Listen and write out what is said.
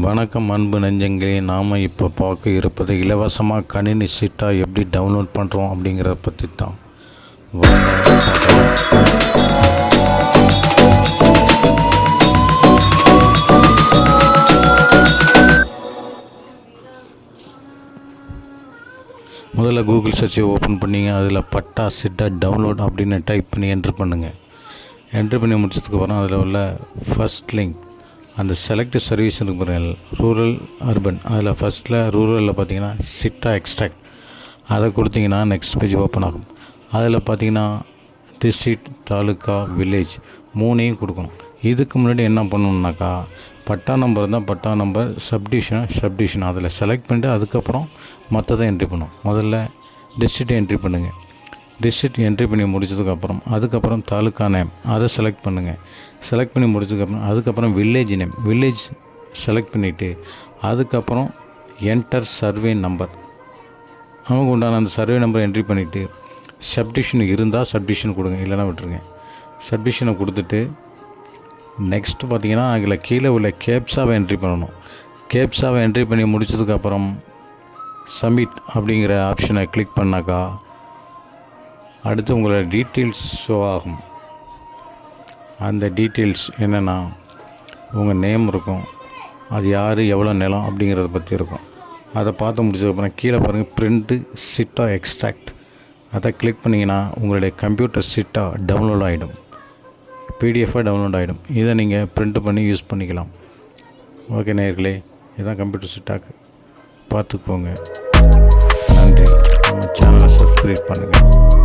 வணக்கம் அன்பு நெஞ்சங்களே, நாம் இப்போ பார்க்க இருப்பது இலவசமாக கணினி சிட்டா எப்படி டவுன்லோட் பண்ணுறோம் அப்படிங்கிறத பற்றி தான். முதல்ல கூகுள் சர்ச்சை ஓப்பன் பண்ணிங்க. அதில் பட்டா சிட்டா டவுன்லோட் அப்படின்னு டைப் பண்ணி என்ட்ரு பண்ணுங்கள். என்ட்ரு பண்ணி முடிச்சதுக்கப்புறம் அதில் உள்ள ஃபஸ்ட் லிங்க் அந்த செலக்ட் சர்வீஸ் இருக்கு பாருங்கள், ரூரல் அர்பன். அதில் ஃபஸ்ட்டில் ரூரலில் பார்த்தீங்கன்னா சிட்டா எக்ஸ்ட்ராக்ட் அதை கொடுத்தீங்கன்னா நெக்ஸ்ட் பேஜ் ஓப்பன் ஆகும். அதில் பார்த்தீங்கன்னா டிஸ்ட்ரிக்ட், தாலுக்கா, வில்லேஜ் மூணையும் கொடுக்கணும். இதுக்கு முன்னாடி என்ன பண்ணணுன்னாக்கா, பட்டா நம்பர் தான் பட்டா நம்பர், சப்டிவிஷன் அதில் செலக்ட் பண்ணிட்டு அதுக்கப்புறம் மற்றதை என்ட்ரி பண்ணணும். முதல்ல டிஸ்ட்ரிக்ட் என்ட்ரி பண்ணுங்கள். டிஸ்ட்ரிக்ட் என்ட்ரி பண்ணி முடிச்சதுக்கப்புறம் அதுக்கப்புறம் தாலுக்கா நேம் அதை செலக்ட் பண்ணுங்கள். செலக்ட் பண்ணி முடிச்சதுக்கப்புறம் அதுக்கப்புறம் வில்லேஜ் செலக்ட் பண்ணிவிட்டு அதுக்கப்புறம் என்டர் சர்வே நம்பர், அவங்க உண்டான அந்த சர்வே நம்பர் என்ட்ரி பண்ணிவிட்டு சப்டிவிஷன் இருந்தால் சப்டிவிஷன் கொடுங்க, இல்லைனா விட்டுருங்க. சப்டிவிஷனை கொடுத்துட்டு நெக்ஸ்ட்டு பார்த்தீங்கன்னா அதில் கீழே உள்ள கேப்ஸாவை என்ட்ரி பண்ணணும். கேப்ஸாவை என்ட்ரி பண்ணி முடிச்சதுக்கப்புறம் சப்மிட் அப்படிங்கிற ஆப்ஷனை கிளிக் பண்ணாக்கா அடுத்து உங்களோட டீட்டெயில்ஸ் ஷோ ஆகும். அந்த டீட்டெயில்ஸ் என்னென்னா உங்கள் நேம் இருக்கும், அது யார், எவ்வளோ நிலம் அப்படிங்கிறத பற்றி இருக்கும். அதை பார்த்து முடிச்சதுக்கப்புறம் கீழே பாருங்கள் பிரிண்ட்டு சிட்டா எக்ஸ்ட்ராக்ட், அதை கிளிக் பண்ணிங்கன்னா உங்களுடைய கம்ப்யூட்டர் சிட்டா டவுன்லோட் ஆகிடும், பிடிஎஃபாக டவுன்லோட் ஆகிடும். இதை நீங்கள் பிரிண்ட் பண்ணி யூஸ் பண்ணிக்கலாம். ஓகே நேயர்களே, இதுதான் கம்ப்யூட்டர் சிட்டாக்கு, பார்த்துக்கோங்க. நன்றி. நம்ம சேனலை சப்ஸ்கிரைப் பண்ணுங்கள்.